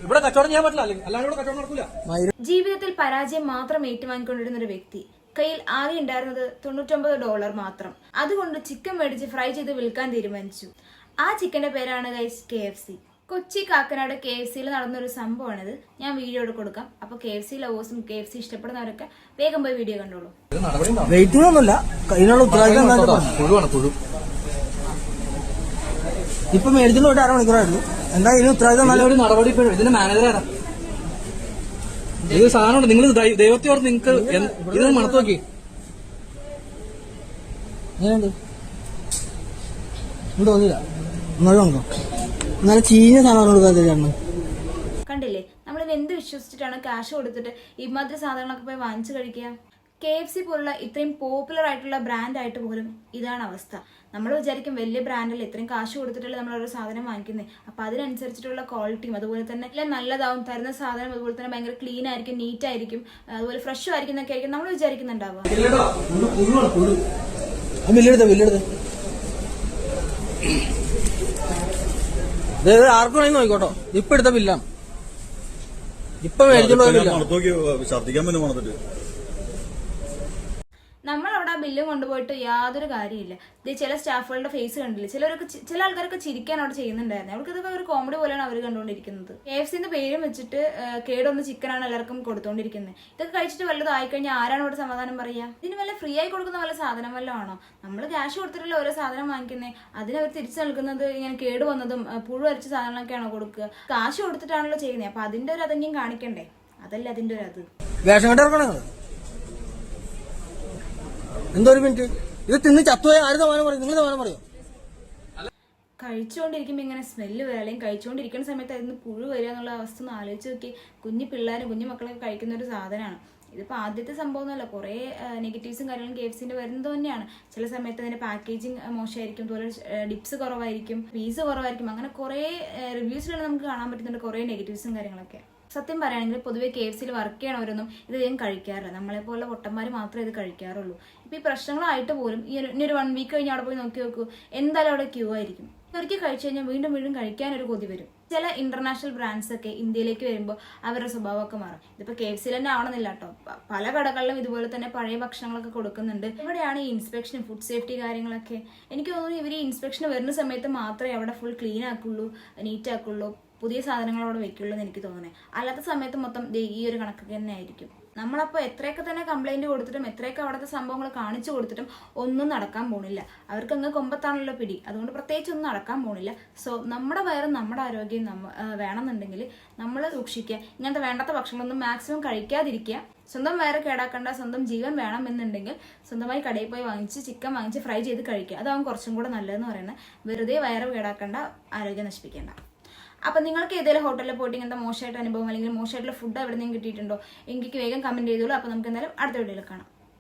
ഇവിടെ കച്ചവടം ചെയ്യാൻ പറ്റില്ല, അല്ലാണ്ട് ഇവിടെ കച്ചവടം നടക്കില്ല. ജീവിതത്തിൽ പരാജയം മാത്രം ഏറ്റുവാങ്ങിക്കൊണ്ടിരുന്ന ഒരു വ്യക്തി കയ്യിൽ ആകെ ഉണ്ടായിരുന്നത് $99 മാത്രം. അതുകൊണ്ട് ചിക്കൻ മേടിച്ച് ഫ്രൈ ചെയ്ത് വിൽക്കാൻ തീരുമാനിച്ചു. ആ ചിക്കന്റെ പേരാണ് ഗൈസ് KFC. കൊച്ചി കാക്കനാട് KFCയിൽ നടന്നൊരു സംഭവമാണിത്. ഞാൻ വീഡിയോ കൊടുക്കാം. അപ്പൊ KFC ലവേഴ്സും KFC ഇഷ്ടപ്പെടുന്നവരൊക്കെ വേഗം പോയി വീഡിയോ കണ്ടോളൂ. വെയിറ്റിംഗ് ഒന്നുമില്ല, അതിനുള്ള ഉത്തരവാദിത്തം ഇപ്പൊ മേടിച്ചിട്ട് പോയിട്ട് 1/2 മണിക്കൂറായിരുന്നു. എന്താ ഇതിന് ഉത്തരവാദിത്തം? നല്ലൊരു നടപടി. ഇതിന്റെ മാനേജർ ആരാ? ഇത് സാധനമുണ്ട്. നിങ്ങൾ ദൈവത്തെ ഓർത്ത് നിങ്ങൾക്ക് ഇത് മണത്ത് നോക്കി. എങ്ങനെയുണ്ട്? തോന്നില്ല. നോക്കോ, നല്ല ചീഞ്ഞ സാധനം കൊടുക്കാത്ത. കണ്ടില്ലേ, നമ്മളിത് എന്ത് വിശ്വസിച്ചിട്ടാണ് ക്യാഷ് കൊടുത്തിട്ട് ഇമാതിരി സാധനങ്ങളൊക്കെ പോയി വാങ്ങിച്ചു കഴിക്കുക? KFC പോലുള്ള ഇത്രയും പോപ്പുലർ ആയിട്ടുള്ള ബ്രാൻഡായിട്ട് പോലും ഇതാണ് അവസ്ഥ. നമ്മൾ വിചാരിക്കും വലിയ ബ്രാൻഡല്ലേ, ഇത്രയും കാശ് കൊടുത്തിട്ടല്ലേ നമ്മൾ ഓരോ സാധനം വാങ്ങിക്കുന്നത്, അപ്പൊ അതിനനുസരിച്ചിട്ടുള്ള ക്വാളിറ്റിയും അതുപോലെ തന്നെ എല്ലാം നല്ലതാവും, തരുന്ന സാധനം അതുപോലെ തന്നെ ഭയങ്കര ക്ലീൻ ആയിരിക്കും, നീറ്റ് ആയിരിക്കും, അതുപോലെ ഫ്രഷും ആയിരിക്കും എന്നൊക്കെ ആയിരിക്കും നമ്മൾ വിചാരിക്കുന്നുണ്ടാവുക. ആർക്കും വേണമെങ്കിൽ നോക്കിക്കോട്ടോ. ഇപ്പൊ എടുത്ത ബില്ലാണ്. ഇപ്പൊ മേടിച്ചോളൂ. നമ്മളവിടെ ആ ബില്ലും കൊണ്ടുപോയിട്ട് യാതൊരു കാര്യമില്ല. ഇത് ചില സ്റ്റാഫുകളുടെ ഫേസ് കണ്ടില്ല. ചില ആൾക്കാരൊക്കെ ചിരിക്കാൻ അവിടെ ചെയ്യുന്നുണ്ടായിരുന്നു. അവർക്ക് ഇതൊക്കെ ഒരു കോമഡി പോലെയാണ് അവർ കണ്ടുകൊണ്ടിരിക്കുന്നത്. KFCന്റെ പേരും വെച്ചിട്ട് കേടൊന്ന് ചിക്കനാണ് എല്ലാവർക്കും കൊടുത്തോണ്ടിരിക്കുന്നത്. ഇതൊക്കെ കഴിച്ചിട്ട് വല്ലതും ആയിക്കഴിഞ്ഞാൽ ആരാണ് ഇവിടെ സമാധാനം പറയാ? ഇതിന് വല്ല ഫ്രീ ആയി കൊടുക്കുന്ന വല്ല സാധനം വല്ലതും ആണോ? നമ്മൾ ക്യാഷ് കൊടുത്തിട്ടല്ലേ ഓരോ സാധനം വാങ്ങിക്കുന്നത്. അതിനവർ തിരിച്ചു നൽകുന്നത് ഇങ്ങനെ കേടുവന്നതും പുഴു അരച്ച സാധനങ്ങളൊക്കെയാണോ കൊടുക്കുക? കാശ് കൊടുത്തിട്ടാണല്ലോ ചെയ്യുന്നത്. അപ്പൊ അതിന്റെ ഒരു അതെങ്കിലും കാണിക്കണ്ടേ? അതല്ല അതിന്റെ ഒരു അത്. എന്തോ ഒരു മിനിറ്റ്, ഇത് തിന്ന് ചത്തുപോയ ആര് സമാനം പറയും? നിങ്ങൾ സമാനം പറയോ? കഴിച്ചുകൊണ്ടിരിക്കുമ്പോൾ ഇങ്ങനെ സ്മെല്ല് വരിക, അല്ലെങ്കിൽ കഴിച്ചുകൊണ്ടിരിക്കുന്ന സമയത്ത് അതിന് പുഴു വരിക എന്നുള്ള അവസ്ഥ ഒന്ന് ആലോചിച്ച് നോക്കി. കുഞ്ഞു പിള്ളേരും കുഞ്ഞു മക്കളൊക്കെ കഴിക്കുന്ന ഒരു സാധനമാണ്. ഇതിപ്പോൾ ആദ്യത്തെ സംഭവമൊന്നുമല്ല. കുറേ നെഗറ്റീവ്സും കാര്യങ്ങളും KFCന്റെ വരുന്നത് തന്നെയാണ്. ചില സമയത്ത് അതിന്റെ പാക്കേജിങ് മോശമായിരിക്കും, അതുപോലെ ഡിപ്സ് കുറവായിരിക്കും, പീസ് കുറവായിരിക്കും, അങ്ങനെ കുറേ റിവ്യൂസിലാണ് നമുക്ക് കാണാൻ പറ്റുന്നുണ്ട് കുറേ നെഗറ്റീവ്സും കാര്യങ്ങളൊക്കെ. സത്യം പറയുകയാണെങ്കിൽ പൊതുവെ KFCയിൽ വർക്ക് ചെയ്യണവരൊന്നും ഇത് ഞാൻ കഴിക്കാറില്ല. നമ്മളെപ്പോലെ പൊട്ടന്മാർ മാത്രമേ ഇത് കഴിക്കാറുള്ളൂ. ഇപ്പൊ ഈ പ്രശ്നങ്ങളായിട്ട് പോലും ഇനി ഒരു 1 വീക്ക് കഴിഞ്ഞ് അവിടെ പോയി നോക്കി നോക്കൂ, എന്തായാലും അവിടെ ക്യൂ ആയിരിക്കും. ഒരിക്കൽ കഴിച്ചു കഴിഞ്ഞാൽ വീണ്ടും വീണ്ടും കഴിക്കാൻ ഒരു കൊതി വരും. ചില ഇന്റർനാഷണൽ ബ്രാൻഡ്സ് ഒക്കെ ഇന്ത്യയിലേക്ക് വരുമ്പോൾ അവരുടെ സ്വഭാവമൊക്കെ മാറും. ഇതിപ്പോൾ KFCയിൽ തന്നെ ആവണമെന്നില്ല കേട്ടോ. പല കടകളിലും ഇതുപോലെ തന്നെ പഴയ ഭക്ഷണങ്ങളൊക്കെ കൊടുക്കുന്നുണ്ട്. ഇവിടെയാണ് ഈ ഇൻസ്പെക്ഷൻ, ഫുഡ് സേഫ്റ്റി കാര്യങ്ങളൊക്കെ. എനിക്ക് തോന്നുന്നു ഇവർ ഈ ഇൻസ്പെക്ഷൻ വരുന്ന സമയത്ത് മാത്രമേ അവിടെ ഫുൾ ക്ലീൻ ആക്കുള്ളൂ, നീറ്റ് ആക്കുള്ളൂ, പുതിയ സാധനങ്ങൾ അവിടെ വെക്കുള്ളൂ എന്ന് എനിക്ക് തോന്നുന്നത്. അല്ലാത്ത സമയത്ത് മൊത്തം ഈ ഒരു കണക്കൊക്കെ തന്നെ ആയിരിക്കും. നമ്മളപ്പോൾ എത്രയൊക്കെ തന്നെ കംപ്ലൈന്റ് കൊടുത്തിട്ടും എത്രയൊക്കെ അവിടുത്തെ സംഭവങ്ങൾ കാണിച്ചു കൊടുത്തിട്ടും ഒന്നും നടക്കാൻ പോണില്ല. അവർക്ക് അങ്ങ് കൊമ്പത്താണല്ലോ പിടി. അതുകൊണ്ട് പ്രത്യേകിച്ച് ഒന്നും നടക്കാൻ പോണില്ല. സോ നമ്മുടെ വയറും നമ്മുടെ ആരോഗ്യം വേണമെന്നുണ്ടെങ്കിൽ നമ്മൾ സൂക്ഷിക്കുക. ഇങ്ങനത്തെ വേണ്ടാത്ത ഭക്ഷണങ്ങളൊന്നും മാക്സിമം കഴിക്കാതിരിക്കുക. സ്വന്തം വയറ് കേടാക്കേണ്ട, സ്വന്തം ജീവൻ വേണമെന്നുണ്ടെങ്കിൽ സ്വന്തമായി കടയിൽ പോയി വാങ്ങിച്ച് ചിക്കൻ വാങ്ങിച്ച് ഫ്രൈ ചെയ്ത് കഴിക്കുക. അതാവും കുറച്ചും കൂടെ നല്ലതെന്ന് പറയുന്നത്. വെറുതെ വയറ് കേടാക്കേണ്ട, ആരോഗ്യം നശിപ്പിക്കേണ്ട. അപ്പം നിങ്ങൾക്ക് ഏതെങ്കിലും ഹോട്ടലിൽ പോയിട്ട് ഇങ്ങനത്തെ മോശമായിട്ട് അനുഭവം അല്ലെങ്കിൽ മോശമായിട്ടുള്ള ഫുഡ് എവിടെ നിന്നും കിട്ടിയിട്ടുണ്ടോ? എനിക്ക് വേഗം കമന്റ് ചെയ്തോളൂ. അപ്പോൾ നമുക്ക് എന്തായാലും അടുത്ത വീഡിയോയിൽ കാണാം.